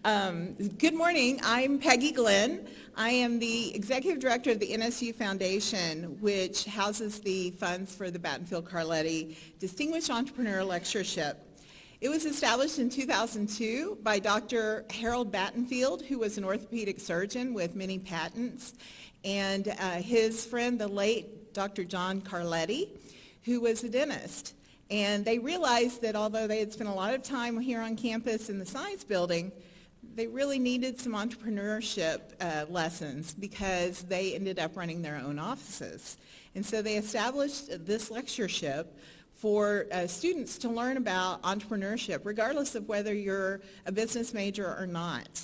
Good morning. I'm Peggy Glenn. I am the Executive Director of the NSU Foundation, which houses the funds for the Battenfield Carletti Distinguished Entrepreneur Lectureship. It was established in 2002 by Dr. Harold Battenfield, who was an orthopedic surgeon with many patents, and his friend, the late Dr. John Carletti, who was a dentist. And they realized that although they had spent a lot of time here on campus in the science building, they really needed some entrepreneurship lessons because they ended up running their own offices. And so they established this lectureship for students to learn about entrepreneurship, regardless of whether you're a business major or not.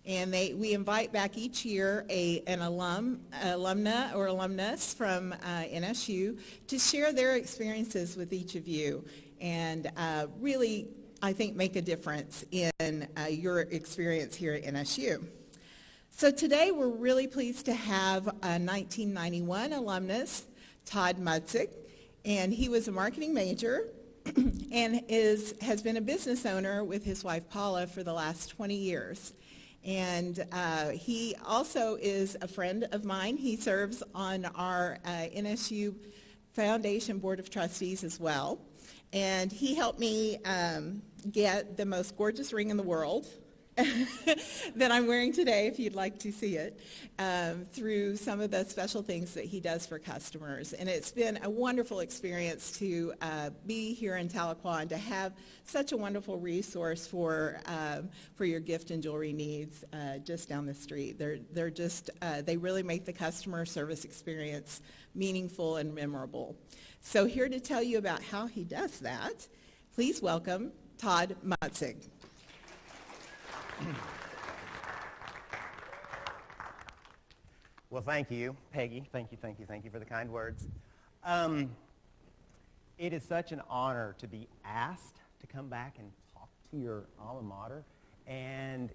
And we invite back each year an alumna or alumnus from NSU to share their experiences with each of you and really, I think, make a difference in your experience here at NSU. So today we're really pleased to have a 1991 alumnus, Todd Mutzig, and he was a marketing major and has been a business owner with his wife Paula for the last 20 years. And he also is a friend of mine. He serves on our NSU Foundation Board of Trustees as well. And he helped me get the most gorgeous ring in the world that I'm wearing today, if you'd like to see it, through some of the special things that he does for customers. And it's been a wonderful experience to be here in Tahlequah and to have such a wonderful resource for your gift and jewelry needs just down the street. They really make the customer service experience meaningful and memorable. So here to tell you about how he does that, please welcome Todd Mutzig. Well, thank you, Peggy. Thank you for the kind words. It is such an honor to be asked to come back and talk to your alma mater and,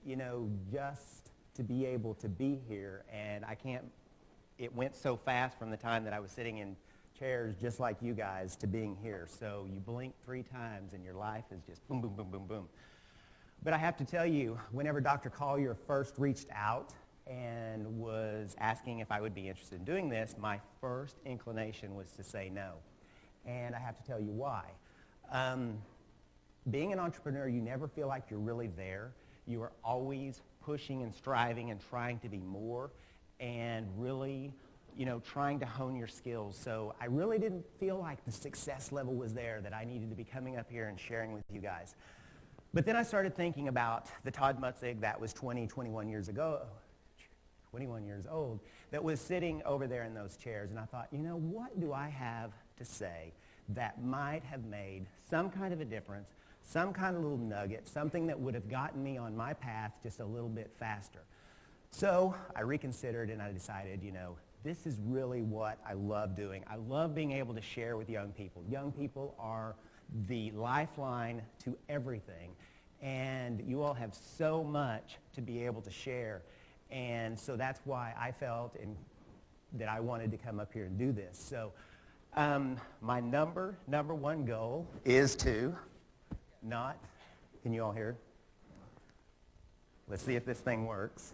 just to be able to be here. And it went so fast from the time that I was sitting in chairs just like you guys to being here. So you blink 3 times and your life is just boom, boom, boom, boom, boom. But I have to tell you, whenever Dr. Collier first reached out and was asking if I would be interested in doing this, my first inclination was to say no. And I have to tell you why. Being an entrepreneur, you never feel like you're really there. You are always pushing and striving and trying to be more and really, trying to hone your skills. So I really didn't feel like the success level was there that I needed to be coming up here and sharing with you guys. But then I started thinking about the Todd Mutzig that was 21 years ago, 21 years old, that was sitting over there in those chairs. And I thought, what do I have to say that might have made some kind of a difference, some kind of little nugget, something that would have gotten me on my path just a little bit faster. So I reconsidered and I decided, this is really what I love doing. I love being able to share with young people. Young people are the lifeline to everything, and you all have so much to be able to share, and so that's why I felt that I wanted to come up here and do this. So my number one goal is to can you all hear? Let's see if this thing works.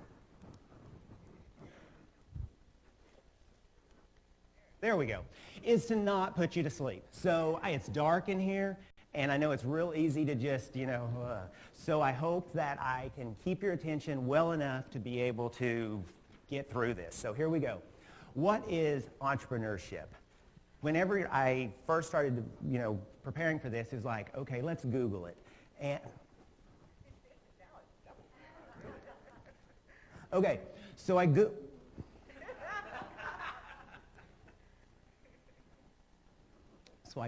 There we go. Is to not put you to sleep. So it's dark in here, and I know it's real easy to just, so I hope that I can keep your attention well enough to be able to get through this. So here we go. What is entrepreneurship? Whenever I first started, preparing for this, it was like, okay, let's Google it. And okay, so I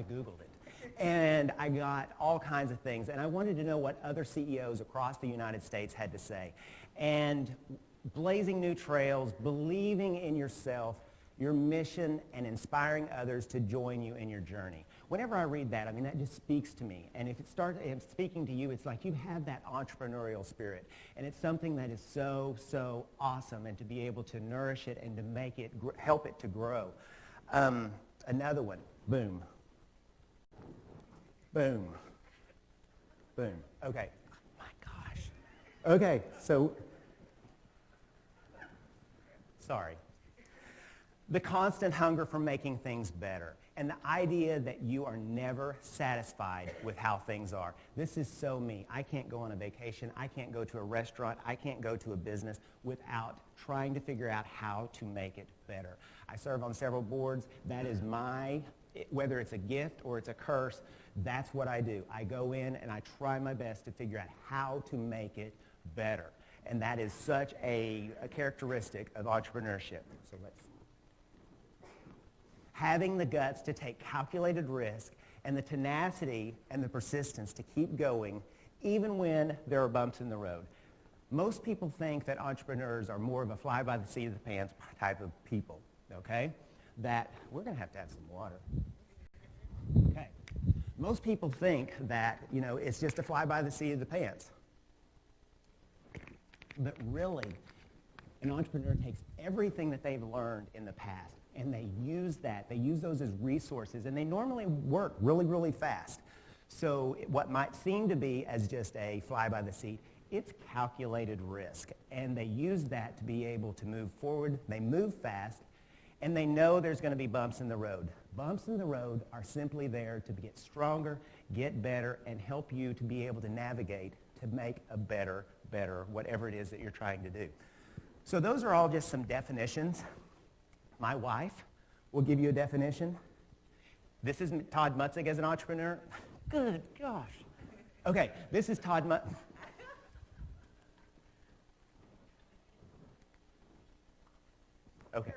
Googled it, and I got all kinds of things, and I wanted to know what other CEOs across the United States had to say. And blazing new trails, believing in yourself, your mission, and inspiring others to join you in your journey. Whenever I read that, that just speaks to me. And if it starts speaking to you, it's like you have that entrepreneurial spirit. And it's something that is so, so awesome, and to be able to nourish it and to make it, help it to grow. Another one, boom. Boom. Boom. Okay. Oh my gosh. Okay, so, sorry. The constant hunger for making things better, and the idea that you are never satisfied with how things are. This is so me. I can't go on a vacation. I can't go to a restaurant. I can't go to a business without trying to figure out how to make it better. I serve on several boards. That is whether it's a gift or it's a curse, that's what I do. I go in and I try my best to figure out how to make it better. And that is such a characteristic of entrepreneurship. So having the guts to take calculated risk and the tenacity and the persistence to keep going even when there are bumps in the road. Most people think that entrepreneurs are more of a fly by the seat of the pants type of people, okay? That we're going to have some water. Okay. Most people think that, it's just a fly by the seat of the pants. But really, an entrepreneur takes everything that they've learned in the past and they use those as resources, and they normally work really, really fast. So what might seem to be as just a fly by the seat, it's calculated risk, and they use that to be able to move forward. They move fast, and they know there's going to be bumps in the road. Bumps in the road are simply there to get stronger, get better, and help you to be able to navigate to make a better, whatever it is that you're trying to do. So those are all just some definitions. My wife will give you a definition. This is Todd Mutzig as an entrepreneur. Good gosh. Okay, this is Todd Mutzig. Okay,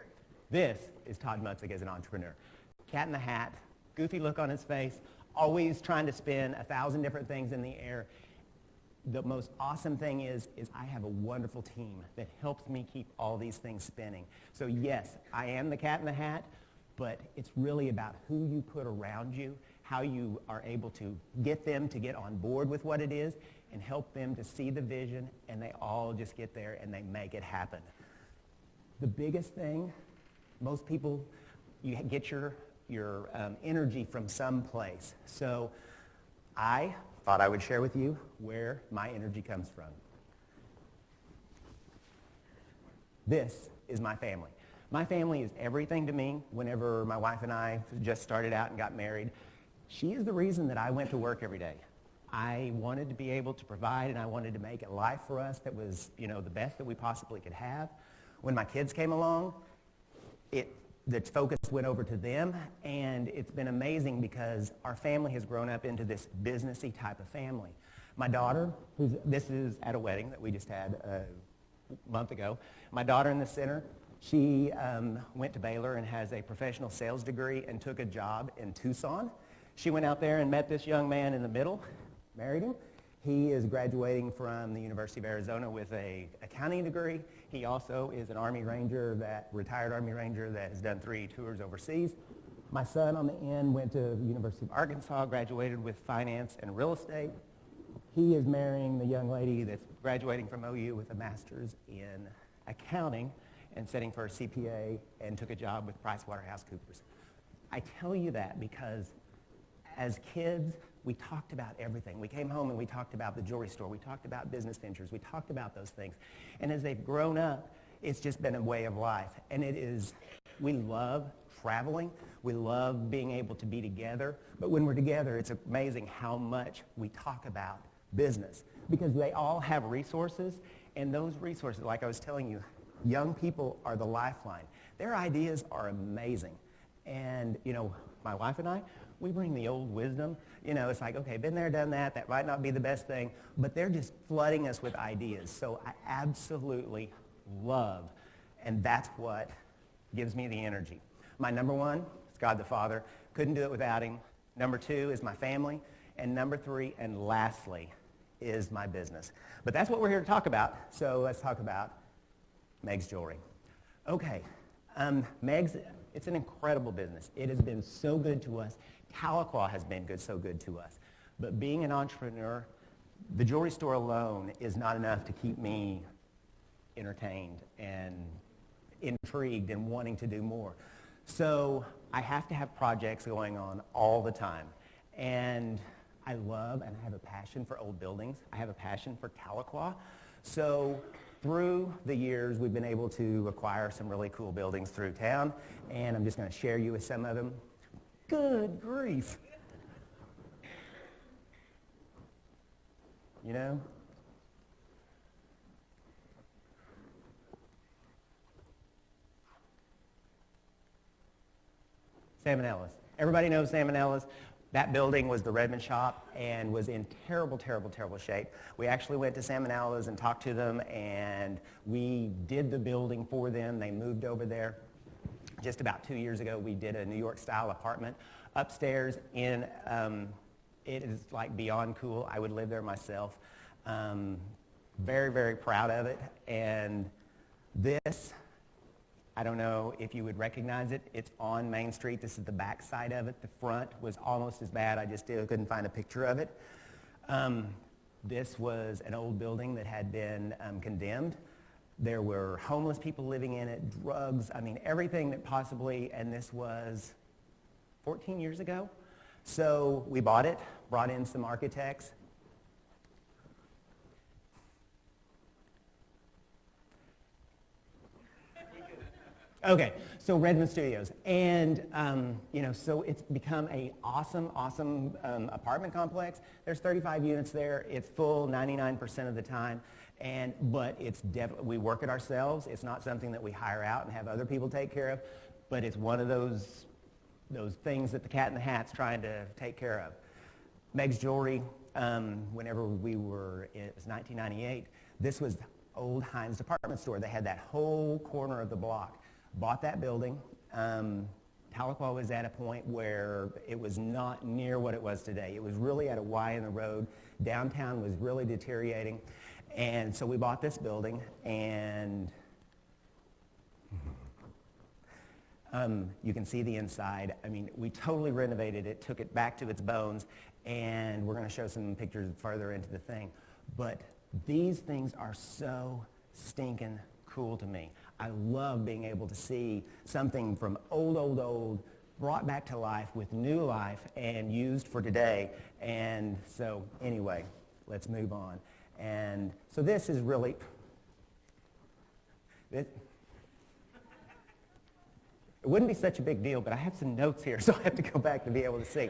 this is Todd Mutzig as an entrepreneur. Cat in the hat, goofy look on his face, always trying to spin 1,000 different things in the air. The most awesome thing is I have a wonderful team that helps me keep all these things spinning. So yes, I am the cat in the hat, but it's really about who you put around you, how you are able to get them to get on board with what it is and help them to see the vision, and they all just get there and they make it happen. The biggest thing, most people, you get your energy from someplace. So I thought I would share with you where my energy comes from. This is my family. My family is everything to me. Whenever my wife and I just started out and got married, she is the reason that I went to work every day. I wanted to be able to provide, and I wanted to make a life for us that was, the best that we possibly could have. When my kids came along, the focus went over to them, and it's been amazing because our family has grown up into this businessy type of family. My daughter, this is at a wedding that we just had a month ago. My daughter in the center, she went to Baylor and has a professional sales degree and took a job in Tucson. She went out there and met this young man in the middle, married him. He is graduating from the University of Arizona with an accounting degree. He also is an Army Ranger, retired Army Ranger that has done 3 tours overseas. My son on the end went to the University of Arkansas, graduated with finance and real estate. He is marrying the young lady that's graduating from OU with a master's in accounting and studying for a CPA and took a job with PricewaterhouseCoopers. I tell you that because as kids, we talked about everything. We came home and we talked about the jewelry store. We talked about business ventures. We talked about those things. And as they've grown up, it's just been a way of life. And we love traveling. We love being able to be together. But when we're together, it's amazing how much we talk about business because they all have resources. And those resources, like I was telling you, young people are the lifeline. Their ideas are amazing. And, my wife and I, we bring the old wisdom. It's like, okay, been there, done that. That might not be the best thing, but they're just flooding us with ideas. So I absolutely love, and that's what gives me the energy. My number 1 is God the Father. Couldn't do it without him. Number 2 is my family. And number 3, and lastly, is my business. But that's what we're here to talk about. So let's talk about Megs Jewelry. Okay, Megs, it's an incredible business. It has been so good to us. Tahlequah has been so good to us. But being an entrepreneur, the jewelry store alone is not enough to keep me entertained and intrigued and wanting to do more. So I have to have projects going on all the time. And I love and I have a passion for old buildings. I have a passion for Tahlequah. So through the years, we've been able to acquire some really cool buildings through town, and I'm just going to share you with some of them. Good grief. You know? Salmonellas. Everybody knows Salmonellas. That building was the Redman Shop and was in terrible, terrible, terrible shape. We actually went to Salmonellas and talked to them, and we did the building for them. They moved over there. Just about 2 years ago, we did a New York-style apartment upstairs in, it is like beyond cool. I would live there myself. Very, very proud of it. And this, I don't know if you would recognize it. It's on Main Street. This is the back side of it. The front was almost as bad. I just couldn't find a picture of it. This was an old building that had been condemned. There were homeless people living in it, drugs, I mean, everything that possibly, and this was 14 years ago. So we bought it, brought in some architects. Okay, so Redman Studios, and so it's become a awesome apartment complex. There's 35 units there. It's full 99% of the time, but it's definitely, we work it ourselves. It's not something that we hire out and have other people take care of, but it's one of those things that the Cat in the Hat's trying to take care of. Megs Jewelry, whenever we were, it was 1998. This was the old Heinz department store. They had that whole corner of the block. Bought that building. Tahlequah was at a point where it was not near what it was today. It was really at a Y in the road. Downtown was really deteriorating. And so we bought this building, and you can see the inside. I mean, we totally renovated it, took it back to its bones, and we're going to show some pictures further into the thing. But these things are so stinking cool to me. I love being able to see something from old brought back to life with new life and used for today. And so anyway, let's move on. And so this is really, it wouldn't be such a big deal, but I have some notes here, so I have to go back to be able to see.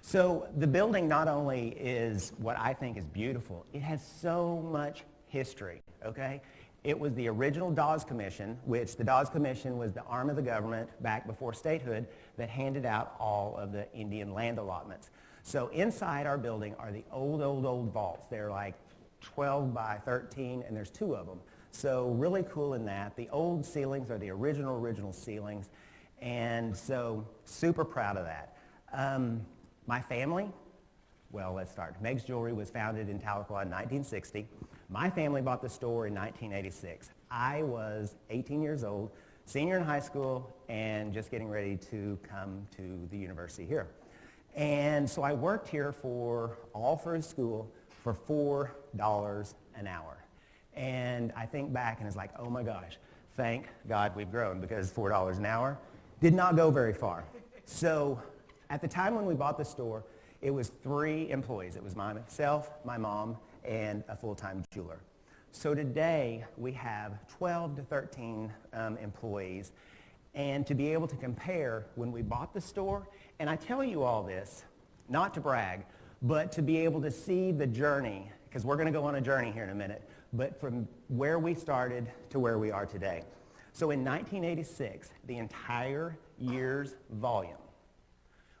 So the building not only is what I think is beautiful, it has so much history, okay? It was the original Dawes Commission, which the Dawes Commission was the arm of the government back before statehood that handed out all of the Indian land allotments. So inside our building are the old vaults. They're like 12 by 13, and there's 2 of them. So really cool in that. The old ceilings are the original ceilings, and so super proud of that. My family, well, let's start. Meigs Jewelry was founded in Tahlequah in 1960. My family bought the store in 1986. I was 18 years old, senior in high school, and just getting ready to come to the university here. And so I worked here all through school for $4 an hour. And I think back and it's like, oh my gosh, thank God we've grown, because $4 an hour did not go very far. So at the time when we bought the store, it was 3 employees. It was myself, my mom, and a full-time jeweler. So today we have 12 to 13 employees, and to be able to compare when we bought the store, and I tell you all this, not to brag, but to be able to see the journey, because we're going to go on a journey here in a minute, but from where we started to where we are today. So in 1986, the entire year's volume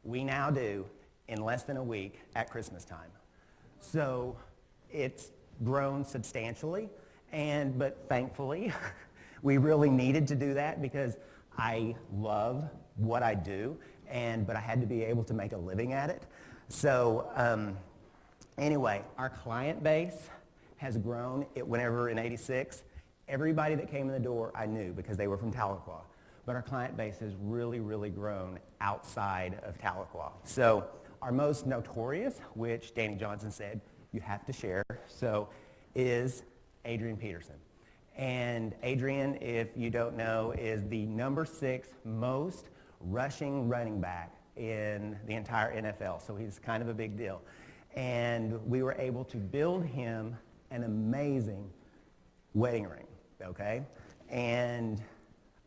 we now do in less than a week at Christmas time. So it's grown substantially, but thankfully, we really needed to do that because I love what I do, but I had to be able to make a living at it. So anyway, our client base has grown. Whenever in '86, everybody that came in the door I knew because they were from Tahlequah. But our client base has really, really grown outside of Tahlequah. So our most notorious, which Danny Johnson said, you have to share, is Adrian Peterson. And Adrian, if you don't know, is the number 6 most rushing running back in the entire NFL. So he's kind of a big deal. And we were able to build him an amazing wedding ring, okay? And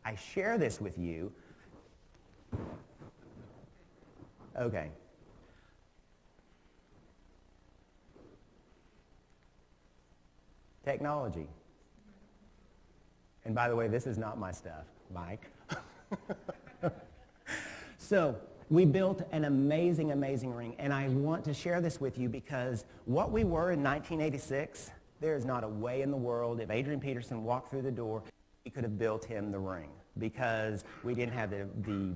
I share this with you. Okay. Technology. And by the way, this is not my stuff, Mike. So we built an amazing, amazing ring, and I want to share this with you because what we were in 1986, there is not a way in the world, if Adrian Peterson walked through the door, we could have built him the ring because we didn't have the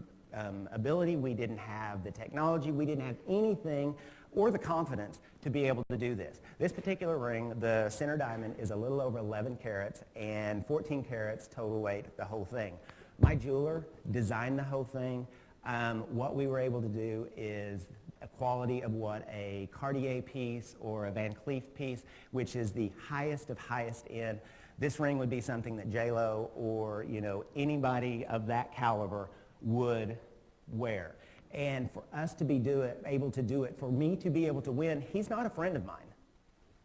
ability, we didn't have the technology, we didn't have anything or the confidence to be able to do this. This particular ring, the center diamond, is a little over 11 carats and 14 carats total weight, the whole thing. My jeweler designed the whole thing. What we were able to do is a quality of what a Cartier piece or a Van Cleef piece, which is the highest of highest end. This ring would be something that J-Lo or, you know, anybody of that caliber would wear. And for us to be able to do it, for me to be able to win, he's not a friend of mine.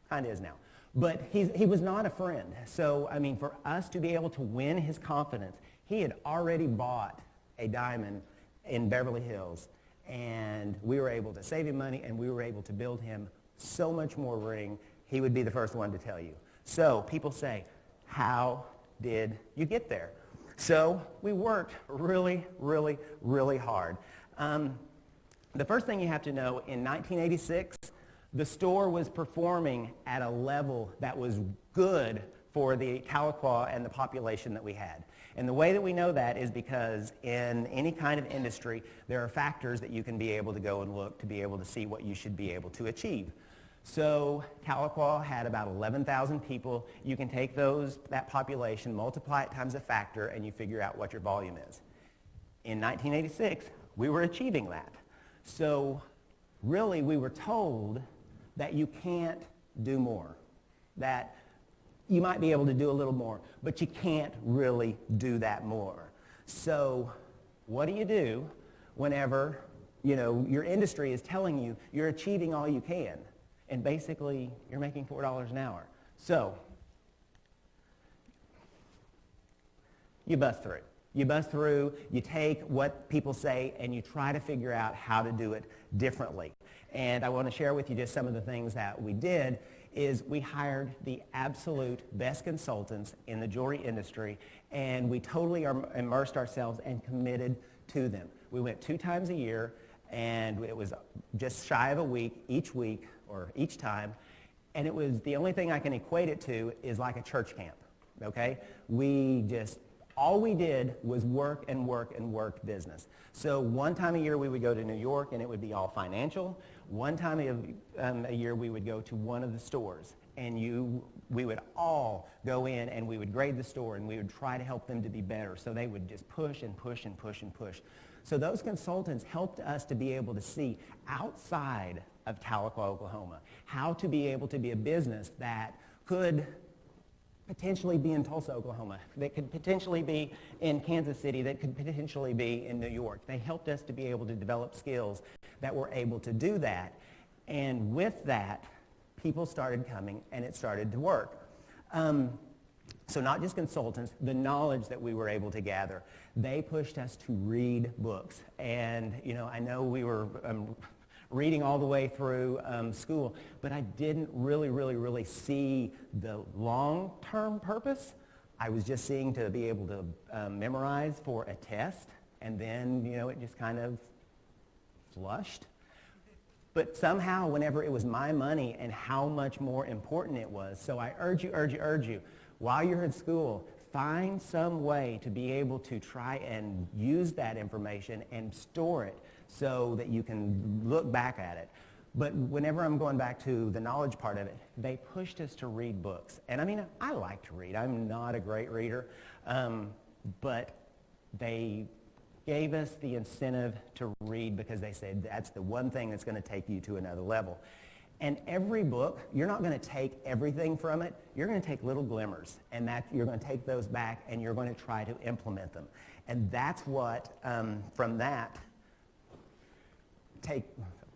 Kind of is now. But he was not a friend. So, I mean, for us to be able to win his confidence, he had already bought a diamond in Beverly Hills, and we were able to save him money, and we were able to build him so much more ring, he would be the first one to tell you. So people say, how did you get there? So we worked really, really, really hard. The first thing you have to know, in 1986, the store was performing at a level that was good for the Tahlequah and the population that we had. And the way that we know that is because in any kind of industry, there are factors that you can be able to go and look to be able to see what you should be able to achieve. So Tahlequah had about 11,000 people. You can take that population, multiply it times a factor, and you figure out what your volume is. In 1986, we were achieving that. So really, we were told that you can't do more, that you might be able to do a little more, but you can't really do that more. So what do you do whenever, you know, your industry is telling you you're achieving all you can, and basically you're making $4 an hour? So you bust through. You bust through, you take what people say, and you try to figure out how to do it differently. And I want to share with you just some of the things that we did is we hired the absolute best consultants in the jewelry industry, and we totally immersed ourselves and committed to them. We went 2 times a year, and it was just shy of a week each time, and it was, the only thing I can equate it to is like a church camp, okay? All we did was work and work and work business. So one time a year we would go to New York and it would be all financial. One time a year we would go to one of the stores, and we would all go in and we would grade the store and we would try to help them to be better. So they would just push and push and push and push. So those consultants helped us to be able to see outside of Tahlequah, Oklahoma, how to be able to be a business that could potentially be in Tulsa, Oklahoma, that could potentially be in Kansas City, that could potentially be in New York. They helped us to be able to develop skills that were able to do that. And with that, people started coming and it started to work. So not just consultants, the knowledge that we were able to gather, they pushed us to read books. And, you know, I know we were reading all the way through school, but I didn't really see the long-term purpose. I was just seeing to be able to memorize for a test, and then, you know, it just kind of flushed. But somehow, whenever it was my money and how much more important it was, so I urge you, while you're in school, find some way to be able to try and use that information and store it so that you can look back at it. But whenever I'm going back to the knowledge part of it, they pushed us to read books. And I mean, I like to read. I'm not a great reader, but they gave us the incentive to read because they said that's the one thing that's going to take you to another level. And every book, you're not going to take everything from it. You're going to take little glimmers, and that you're going to take those back, and you're going to try to implement them. And that's what, from that,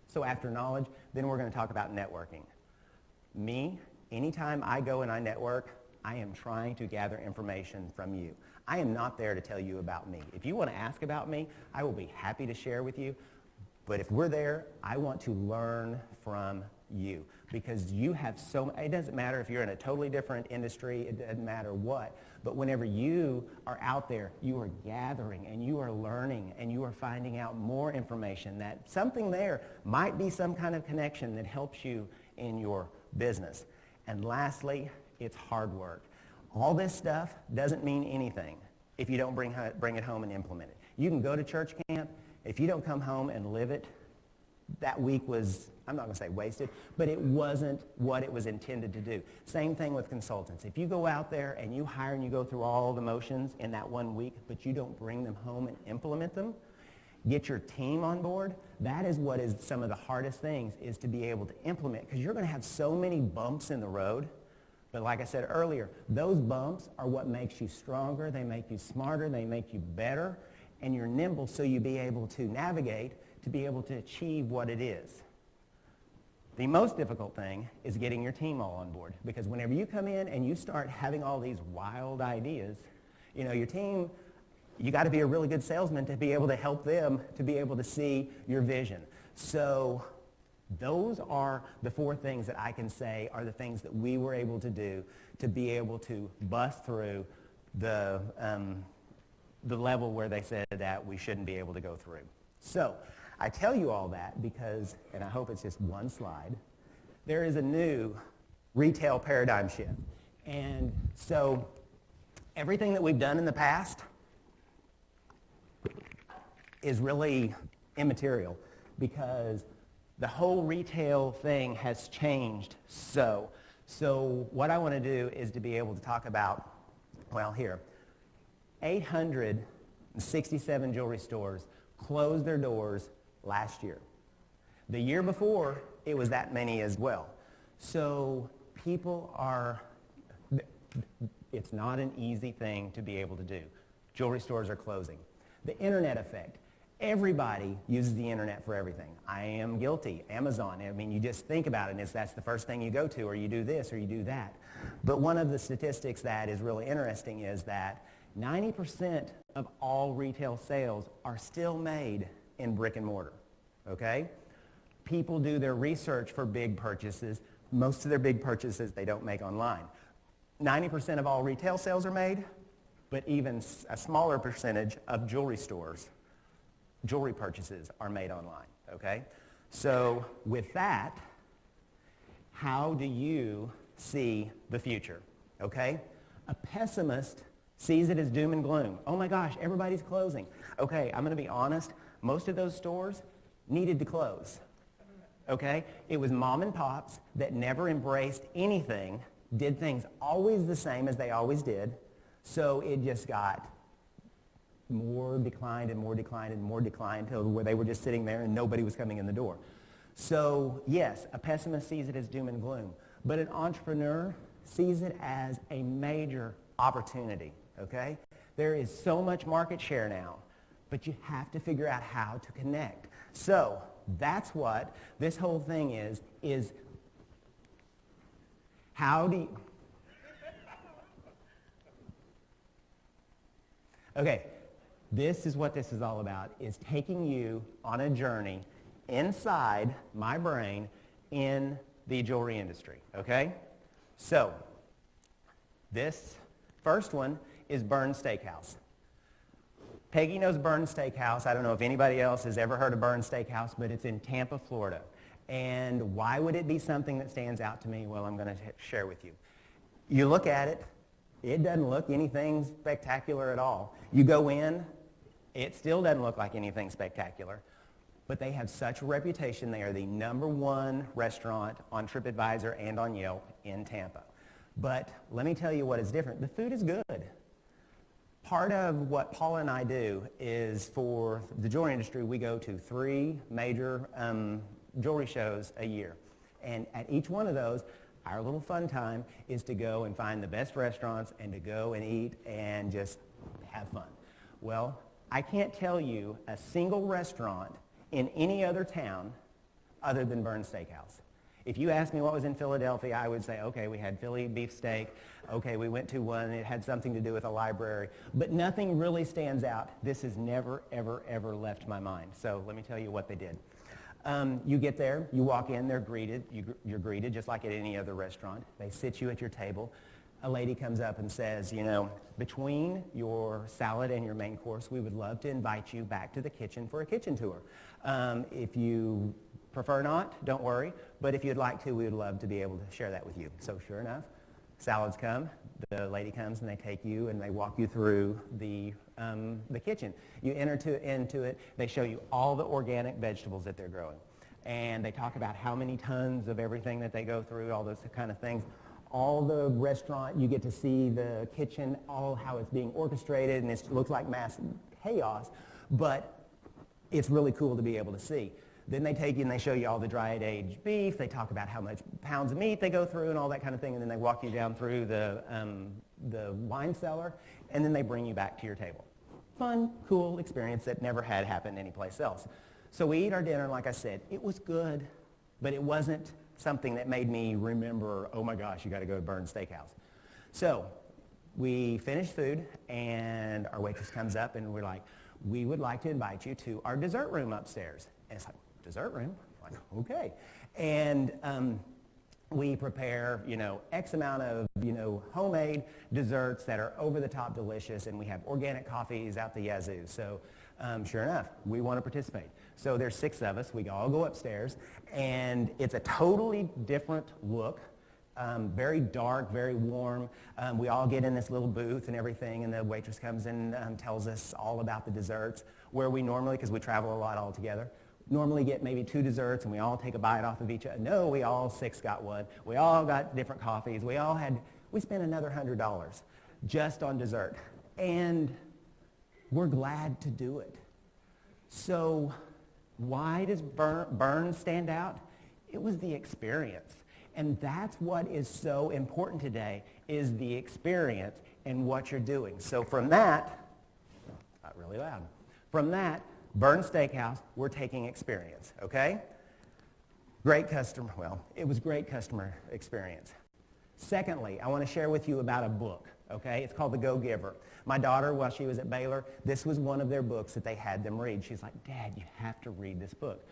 so after knowledge, then we're going to talk about networking. Me, anytime I go and I network, I am trying to gather information from you. I am not there to tell you about me. If you want to ask about me, I will be happy to share with you. But if we're there, I want to learn from you, because you have it doesn't matter if you're in a totally different industry, it doesn't matter what, but whenever you are out there, you are gathering and you are learning and you are finding out more information, that something there might be some kind of connection that helps you in your business. And lastly, it's hard work. All this stuff doesn't mean anything if you don't bring it home and implement it. You can go to church camp. If you don't come home and live it, that week was, I'm not going to say wasted, but it wasn't what it was intended to do. Same thing with consultants. If you go out there and you hire and you go through all the motions in that 1 week, but you don't bring them home and implement them, get your team on board, that is what is some of the hardest things, is to be able to implement, because you're going to have so many bumps in the road. But like I said earlier, those bumps are what makes you stronger, they make you smarter, they make you better, and you're nimble, so you be able to navigate to be able to achieve what it is. The most difficult thing is getting your team all on board, because whenever you come in and you start having all these wild ideas, you know, your team, you got to be a really good salesman to be able to help them to be able to see your vision. So those are the 4 things that I can say are the things that we were able to do to be able to bust through the level where they said that we shouldn't be able to go through. So I tell you all that because, and I hope it's just one slide, there is a new retail paradigm shift. And so everything that we've done in the past is really immaterial, because the whole retail thing has changed. So what I want to do is to be able to talk about, well, here, 867 jewelry stores closed their doors last year. The year before, it was that many as well. So people are, it's not an easy thing to be able to do. Jewelry stores are closing. The internet effect. Everybody uses the internet for everything. I am guilty. Amazon, I mean, you just think about it, and that's the first thing you go to, or you do this, or you do that. But one of the statistics that is really interesting is that 90% of all retail sales are still made in brick and mortar, okay? People do their research for big purchases. Most of their big purchases they don't make online. 90% of all retail sales are made, but even a smaller percentage of jewelry stores, jewelry purchases are made online, okay? So with that, how do you see the future, okay? A pessimist sees it as doom and gloom. Oh my gosh, everybody's closing. Okay, I'm going to be honest. Most of those stores needed to close, okay? It was mom and pops that never embraced anything, did things always the same as they always did, so it just got more declined and more declined and more declined until where they were just sitting there and nobody was coming in the door. So yes, a pessimist sees it as doom and gloom, but an entrepreneur sees it as a major opportunity, okay? There is so much market share now, but you have to figure out how to connect. So that's what this whole thing is how do you... Okay, this is what this is all about, is taking you on a journey inside my brain in the jewelry industry, okay? So this first one is Bern Steakhouse. Peggy knows Bern Steakhouse. I don't know if anybody else has ever heard of Bern Steakhouse, but it's in Tampa, Florida. And why would it be something that stands out to me? Well, I'm going to share with you. You look at it, it doesn't look anything spectacular at all. You go in, it still doesn't look like anything spectacular, but they have such a reputation. They are the #1 restaurant on TripAdvisor and on Yelp in Tampa. But let me tell you what is different. The food is good. Part of what Paula and I do is, for the jewelry industry, we go to 3 major jewelry shows a year. And at each one of those, our little fun time is to go and find the best restaurants and to go and eat and just have fun. Well, I can't tell you a single restaurant in any other town other than Bern Steakhouse. If you asked me what was in Philadelphia, I would say, okay, we had Philly beefsteak. Okay, we went to one. It had something to do with a library. But nothing really stands out. This has never, ever, ever left my mind. So let me tell you what they did. You get there. You walk in. They're greeted. You're greeted just like at any other restaurant. They sit you at your table. A lady comes up and says, you know, between your salad and your main course, we would love to invite you back to the kitchen for a kitchen tour. If you prefer not, don't worry. But if you'd like to, we would love to be able to share that with you. So sure enough, salads come. The lady comes and they take you and they walk you through the kitchen. You enter into it. They show you all the organic vegetables that they're growing. And they talk about how many tons of everything that they go through, all those kind of things. All the restaurant, you get to see the kitchen, all how it's being orchestrated, and it looks like mass chaos, but it's really cool to be able to see. Then they take you and they show you all the dried aged beef. They talk about how much pounds of meat they go through and all that kind of thing, and then they walk you down through the wine cellar, and then they bring you back to your table. Fun, cool experience that never had happened anyplace else. So we eat our dinner, and like I said, it was good, but it wasn't something that made me remember, oh my gosh, you got to go to Bern Steakhouse. So we finish food, and our waitress comes up, and we're like, we would like to invite you to our dessert room upstairs. And it's like, dessert room? I'm like, okay. And we prepare, you know, X amount of, you know, homemade desserts that are over-the-top delicious, and we have organic coffees out the yazoo. So sure enough, we want to participate. So there's 6 of us. We all go upstairs, and it's a totally different look, very dark, very warm. We all get in this little booth and everything, and the waitress comes in and tells us all about the desserts, where we normally, because we travel a lot all together, normally get maybe 2 desserts, and we all take a bite off of each other. No, we all 6 got one. We all got different coffees. We spent another $100 just on dessert, and we're glad to do it. So why does Bern stand out? It was the experience. And that's what is so important today, is the experience and what you're doing. So from that, not really loud, from that, Bern Steakhouse, we're taking experience, okay? Great customer, well, it was great customer experience. Secondly, I want to share with you about a book, okay? It's called The Go-Giver. My daughter, while she was at Baylor, this was one of their books that they had them read. She's like, Dad, you have to read this book.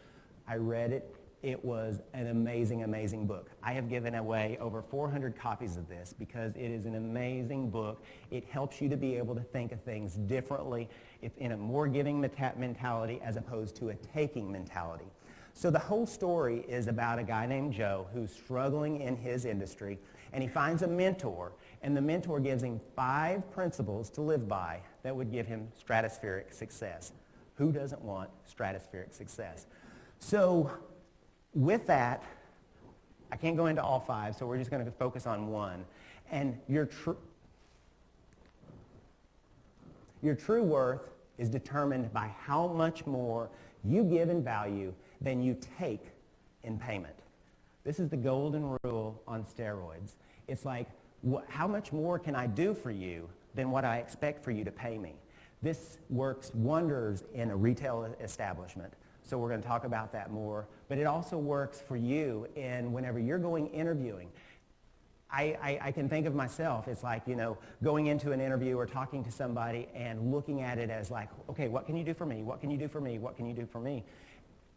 I read it. It was an amazing, amazing book. I have given away over 400 copies of this because it is an amazing book. It helps you to be able to think of things differently, in a more giving mentality as opposed to a taking mentality. So the whole story is about a guy named Joe who's struggling in his industry, and he finds a mentor, and the mentor gives him 5 principles to live by that would give him stratospheric success. Who doesn't want stratospheric success? So with that, I can't go into all 5, so we're just going to focus on one. And your true worth is determined by how much more you give in value than you take in payment. This is the golden rule on steroids. It's like, how much more can I do for you than what I expect for you to pay me? This works wonders in a retail establishment. So we're going to talk about that more. But it also works for you in whenever you're going interviewing. I can think of myself, it's like, you know, going into an interview or talking to somebody and looking at it as like, okay, what can you do for me? What can you do for me? What can you do for me?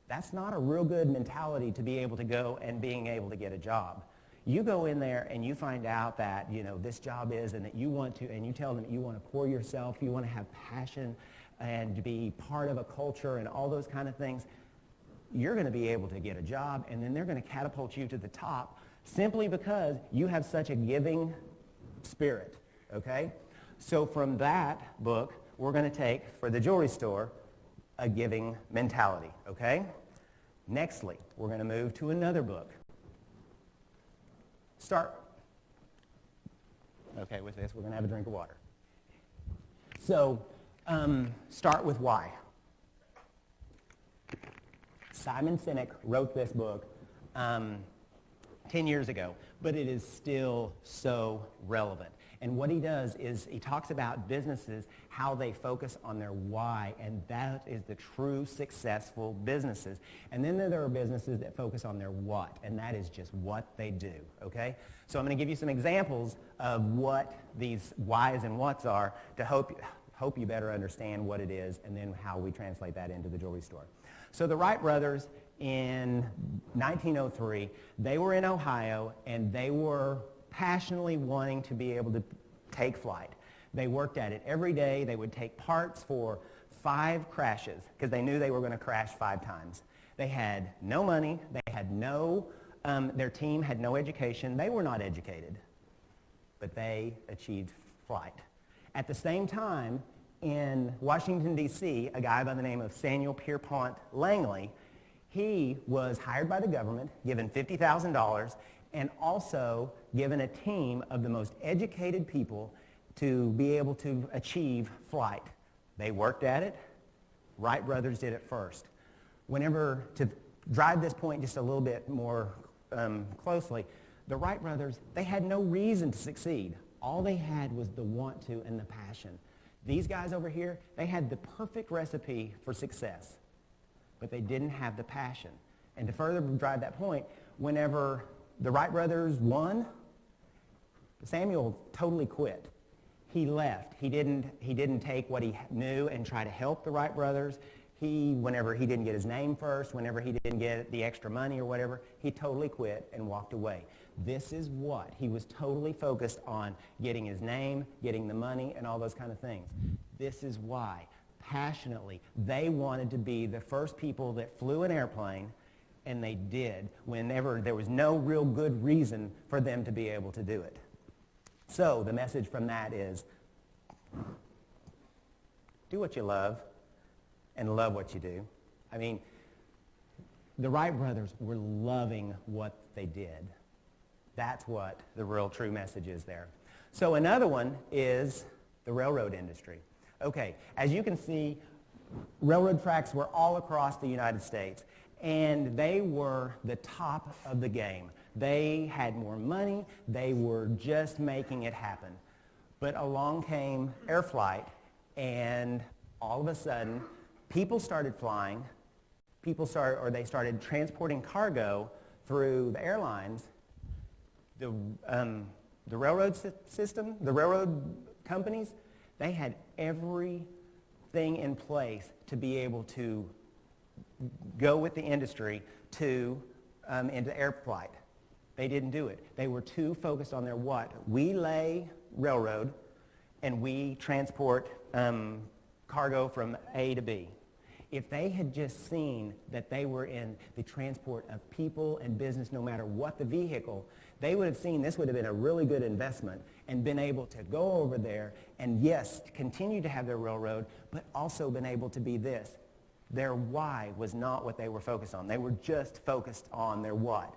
That's not a real good mentality to be able to go and being able to get a job. You go in there and you find out that, you know, this job is, and that you want to, and you tell them that you want to pour yourself, you want to have passion and to be part of a culture and all those kind of things, you're going to be able to get a job, and then they're going to catapult you to the top simply because you have such a giving spirit, okay? So from that book, we're going to take, for the jewelry store, a giving mentality, okay? Nextly, we're going to move to another book. Okay, with this, we're going to have a drink of water. So, start with why. Simon Sinek wrote this book 10 years ago, but it is still so relevant. And what he does is he talks about businesses, how they focus on their why, and that is the true successful businesses. And then there are businesses that focus on their what, and that is just what they do, okay? So I'm going to give you some examples of what these whys and whats are to hope you better understand what it is and then how we translate that into the jewelry store. So the Wright Brothers in 1903, they were in Ohio, and they were passionately wanting to be able to take flight. They worked at it every day. They would take parts for 5 crashes because they knew they were going to crash 5 times. They had no money. They had their team had no education. They were not educated, but they achieved flight. At the same time, in Washington, D.C., a guy by the name of Samuel Pierpont Langley, he was hired by the government, given $50,000, and also given a team of the most educated people to be able to achieve flight. They worked at it. Wright Brothers did it first. To drive this point just a little bit more closely, the Wright Brothers, they had no reason to succeed. All they had was the want to and the passion. These guys over here, they had the perfect recipe for success, but they didn't have the passion. And to further drive that point, whenever the Wright Brothers won, Samuel totally quit. He left. He didn't take what he knew and try to help the Wright Brothers. Whenever he didn't get his name first, whenever he didn't get the extra money or whatever, he totally quit and walked away. This is what he was totally focused on, getting his name, getting the money, and all those kind of things. This is why, passionately, they wanted to be the first people that flew an airplane, and they did whenever there was no real good reason for them to be able to do it. So the message from that is, do what you love and love what you do. I mean, the Wright Brothers were loving what they did. That's what the real true message is there. So another one is the railroad industry. Okay, as you can see, railroad tracks were all across the United States, and they were the top of the game. They had more money. They were just making it happen. But along came air flight, and all of a sudden, people started flying. They started transporting cargo through the airlines. The railroad system, the railroad companies, they had everything in place to be able to go with the industry into air flight. They didn't do it. They were too focused on their what. We lay railroad, and we transport cargo from A to B. If they had just seen that they were in the transport of people and business, no matter what the vehicle, they would have seen this would have been a really good investment and been able to go over there and, yes, continue to have their railroad, but also been able to be this. Their why was not what they were focused on. They were just focused on their what.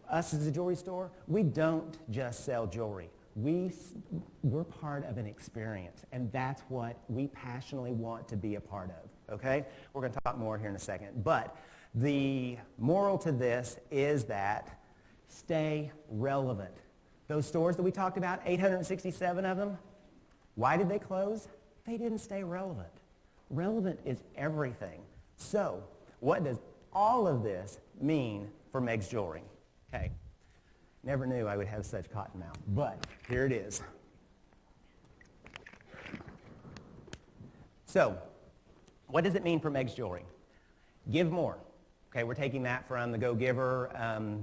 Us as a jewelry store, we don't just sell jewelry. We're part of an experience, and that's what we passionately want to be a part of, okay? We're going to talk more here in a second. But the moral to this is that stay relevant. Those stores that we talked about, 867 of them, why did they close? They didn't stay relevant. Relevant is everything. So what does all of this mean for Megs Jewelry? Okay. Never knew I would have such cotton mouth, but here it is. So, what does it mean for Megs Jewelry? Give more. Okay, we're taking that from the Go Giver.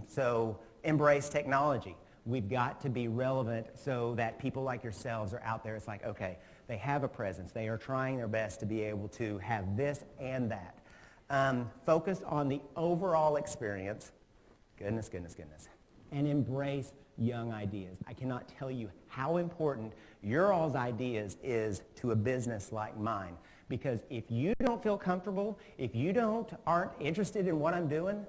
So, embrace technology. We've got to be relevant so that people like yourselves are out there. It's like, okay, they have a presence. They are trying their best to be able to have this and that. Focus on the overall experience. Goodness, goodness, goodness. And embrace young ideas. I cannot tell you how important your all's ideas is to a business like mine. Because if you don't feel comfortable, if you aren't interested in what I'm doing,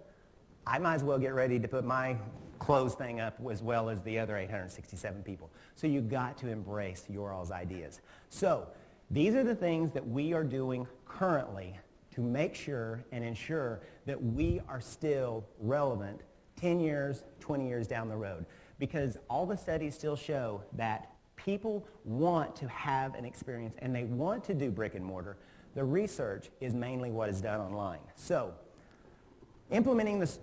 I might as well get ready to put my clothes thing up as well as the other 867 people. So you've got to embrace your all's ideas. So these are the things that we are doing currently to make sure and ensure that we are still relevant 10 years, 20 years down the road. Because all the studies still show that people want to have an experience and they want to do brick and mortar. The research is mainly what is done online. So, implementing this...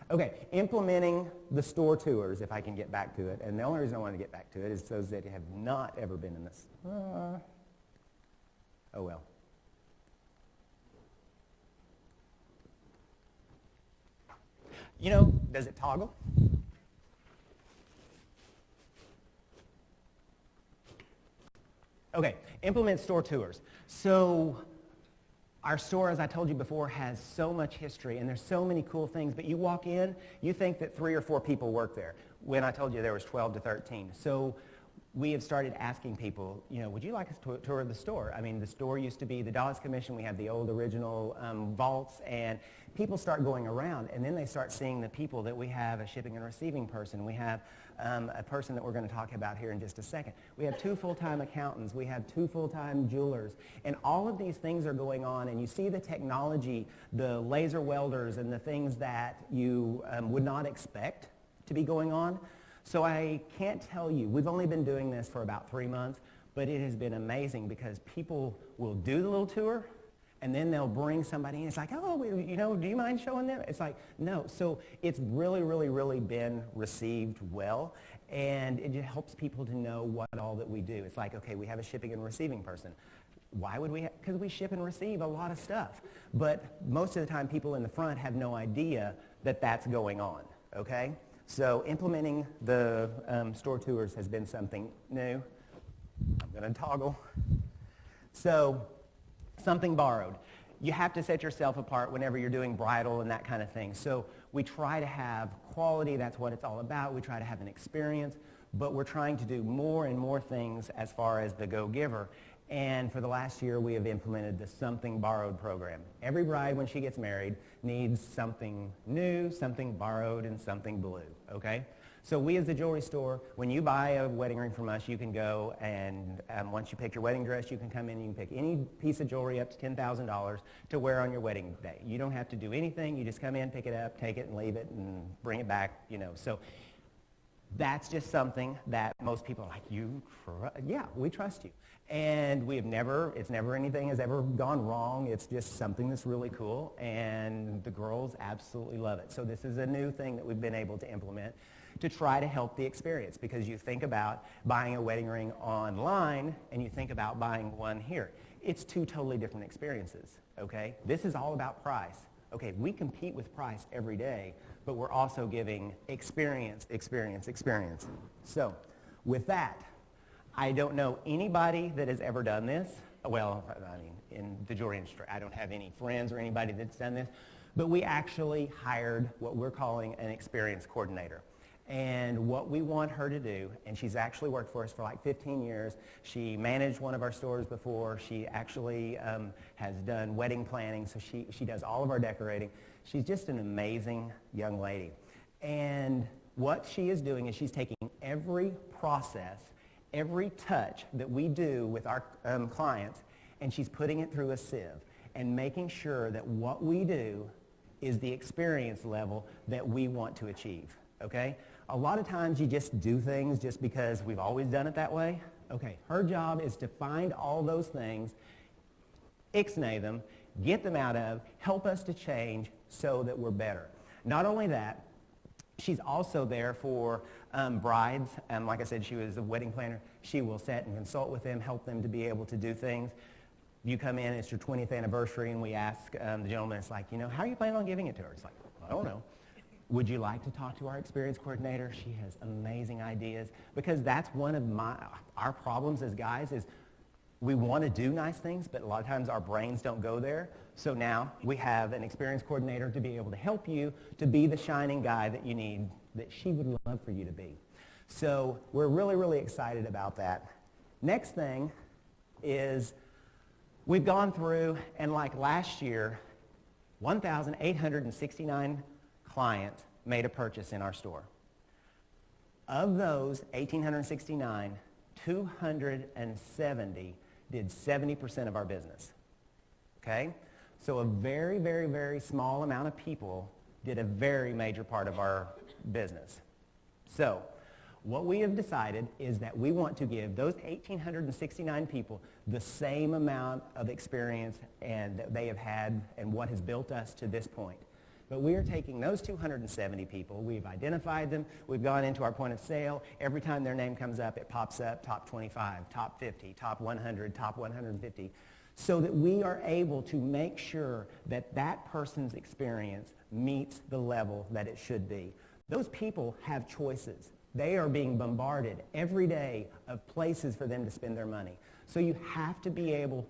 Okay, implementing the store tours, if I can get back to it. And the only reason I want to get back to it is those that have not ever been in this. Oh, well. You know, does it toggle? Okay, implement store tours. So our store, as I told you before, has so much history, and there's so many cool things. But you walk in, you think that 3 or 4 people work there, when I told you there was 12 to 13. So we have started asking people, you know, would you like us to tour the store? I mean, the store used to be the Dawes Commission. We have the old original vaults, and people start going around, and then they start seeing the people that we have, a shipping and receiving person. We have a person that we're going to talk about here in just a second. We have 2 full-time accountants. We have 2 full-time jewelers. And all of these things are going on, and you see the technology, the laser welders, and the things that you would not expect to be going on. So I can't tell you, we've only been doing this for about 3 months, but it has been amazing because people will do the little tour, and then they'll bring somebody in. It's like, oh, you know, do you mind showing them? It's like, no. So it's really, really, really been received well, and it just helps people to know what all that we do. It's like, okay, we have a shipping and receiving person. Why would we? Because we ship and receive a lot of stuff. But most of the time, people in the front have no idea that that's going on, okay? So implementing the store tours has been something new. I'm going to toggle. So something borrowed. You have to set yourself apart whenever you're doing bridal and that kind of thing. So we try to have quality. That's what it's all about. We try to have an experience. But we're trying to do more and more things as far as the go-giver. And for the last year, we have implemented the Something Borrowed program. Every bride, when she gets married, needs something new, something borrowed, and something blue, okay? So we as the jewelry store, when you buy a wedding ring from us, you can go and once you pick your wedding dress, you can come in and you can pick any piece of jewelry up to $10,000 to wear on your wedding day. You don't have to do anything. You just come in, pick it up, take it, and leave it, and bring it back, you know. So that's just something that most people are like, yeah, we trust you. And it's never anything has ever gone wrong. It's just something that's really cool, and the girls absolutely love it. So this is a new thing that we've been able to implement to try to help the experience, because you think about buying a wedding ring online and you think about buying one here. It's 2 totally different experiences, okay? This is all about price. Okay, we compete with price every day, but we're also giving experience, experience, experience. So with that, I don't know anybody that has ever done this. Well, I mean, in the jewelry industry, I don't have any friends or anybody that's done this, but we actually hired what we're calling an experience coordinator. And what we want her to do, and she's actually worked for us for like 15 years. She managed one of our stores before. She actually has done wedding planning, so she does all of our decorating. She's just an amazing young lady. And what she is doing is she's taking every process, every touch that we do with our clients, and she's putting it through a sieve and making sure that what we do is the experience level that we want to achieve, okay? A lot of times you just do things just because we've always done it that way. Okay, her job is to find all those things, ixnay them, get them out of, help us to change so that we're better. Not only that, she's also there for brides. Like I said, she was a wedding planner. She will sit and consult with them, help them to be able to do things. You come in, it's your 20th anniversary, and we ask the gentleman, it's like, you know, how are you planning on giving it to her? It's like, I don't know. Would you like to talk to our experience coordinator? She has amazing ideas, because that's one of our problems as guys is we want to do nice things, but a lot of times our brains don't go there. So now we have an experience coordinator to be able to help you to be the shining guy that you need, that she would love for you to be. So we're really, really excited about that. Next thing is we've gone through, and like last year, 1,869 clients made a purchase in our store. Of those 1,869, 270 did 70% of our business, okay? So a very, very, very small amount of people did a very major part of our business. So what we have decided is that we want to give those 1,869 people the same amount of experience and that they have had and what has built us to this point. But we are taking those 270 people, we've identified them, we've gone into our point of sale. Every time their name comes up, it pops up top 25, top 50, top 100, top 150, so that we are able to make sure that that person's experience meets the level that it should be. Those people have choices. They are being bombarded every day of places for them to spend their money. So you have to be able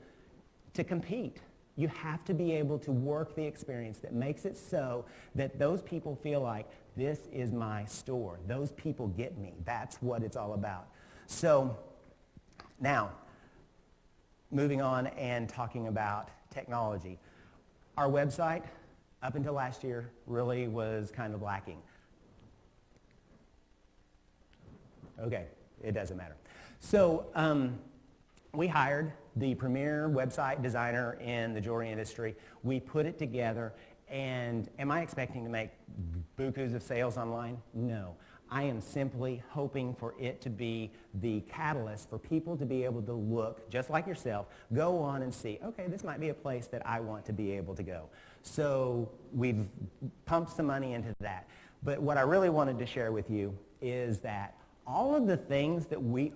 to compete. You have to be able to work the experience that makes it so that those people feel like, this is my store. Those people get me. That's what it's all about. So now, moving on and talking about technology. Our website, up until last year, really was kind of lacking. Okay, it doesn't matter. So we hired the premier website designer in the jewelry industry. We put it together, and am I expecting to make bukus of sales online? No. I am simply hoping for it to be the catalyst for people to be able to look, just like yourself, go on and see, okay, this might be a place that I want to be able to go. So we've pumped some money into that. But what I really wanted to share with you is that all of the things that we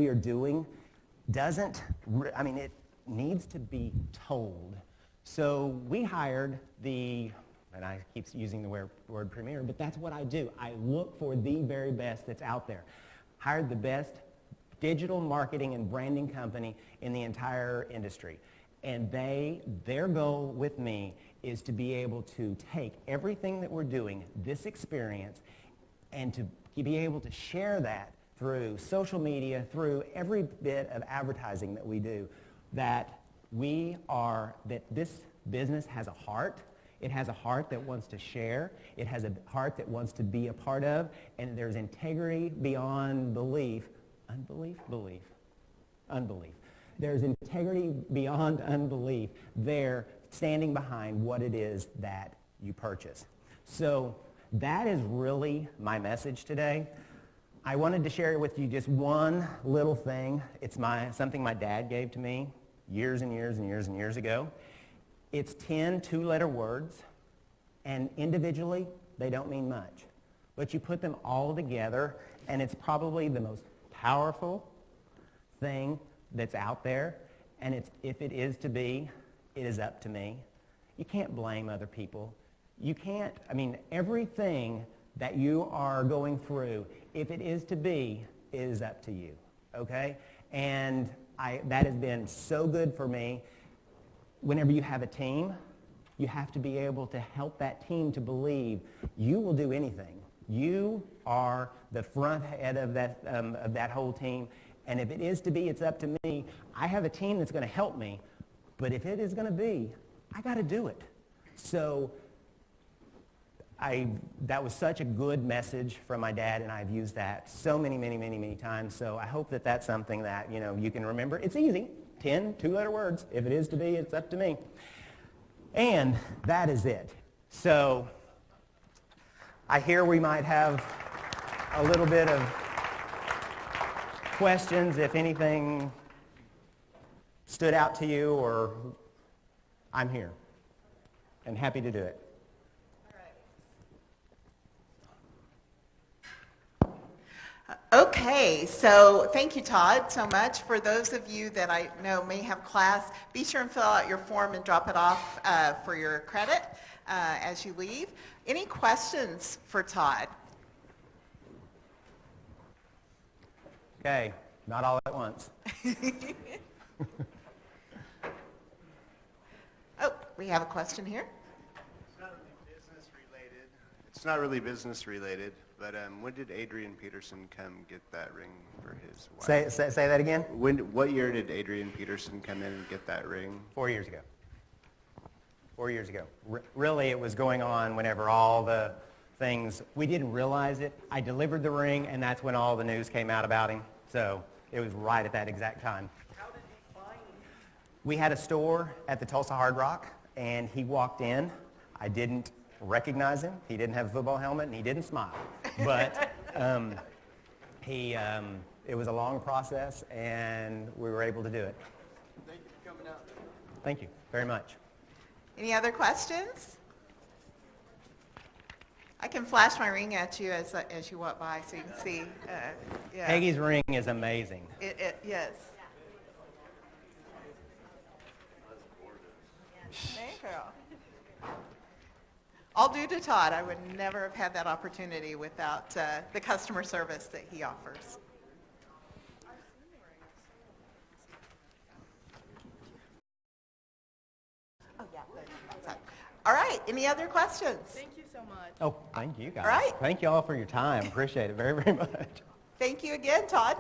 are doing it needs to be told. So we hired and I keep using the word premier, but that's what I do. I look for the very best that's out there. Hired the best digital marketing and branding company in the entire industry. And their goal with me is to be able to take everything that we're doing, this experience, and to be able to share that through social media, through every bit of advertising that we do, that this business has a heart. It has a heart that wants to share. It has a heart that wants to be a part of, and there's integrity beyond belief. Unbelief. There's integrity beyond unbelief there, standing behind what it is that you purchase. So that is really my message today. I wanted to share with you just one little thing. It's something my dad gave to me years and years and years and years ago. It's 10 two-letter words, and individually, they don't mean much. But you put them all together, and it's probably the most powerful thing that's out there, and if it is to be, it is up to me. You can't blame other people. You can't, everything that you are going through, if it is to be, it is up to you, okay? And that has been so good for me. Whenever you have a team, you have to be able to help that team to believe you will do anything. You are the front head of that whole team, and if it is to be, it's up to me. I have a team that's going to help me, but if it is going to be, I got to do it. So that was such a good message from my dad, and I've used that so many, many, many, many times. So I hope that that's something that you can remember. It's easy, 10 two-letter words. If it is to be, it's up to me. And that is it. So I hear we might have a little bit of questions, if anything stood out to you, or I'm here and happy to do it. Okay, so thank you, Todd, so much. For those of you that I know may have class, be sure and fill out your form and drop it off for your credit as you leave. Any questions for Todd? Okay, not all at once. Oh, we have a question here. It's not really business related, but when did Adrian Peterson come get that ring for his wife? Say that again? What year did Adrian Peterson come in and get that ring? 4 years ago. 4 years ago. Really, it was going on whenever all the things, we didn't realize it. I delivered the ring, and that's when all the news came out about him. So it was right at that exact time. How did he find? We had a store at the Tulsa Hard Rock, and he walked in. I didn't recognize him. He didn't have a football helmet, and he didn't smile. But it was a long process, and we were able to do it. Thank you for coming out. Thank you very much. Any other questions? I can flash my ring at you as you walk by so you can see. Yeah. Peggy's ring is amazing. Yes. Thank you. All due to Todd. I would never have had that opportunity without the customer service that he offers. Oh, yeah. All right. Any other questions? Thank you so much. Oh, thank you guys. All right. Thank you all for your time. Appreciate it very, very much. Thank you again, Todd.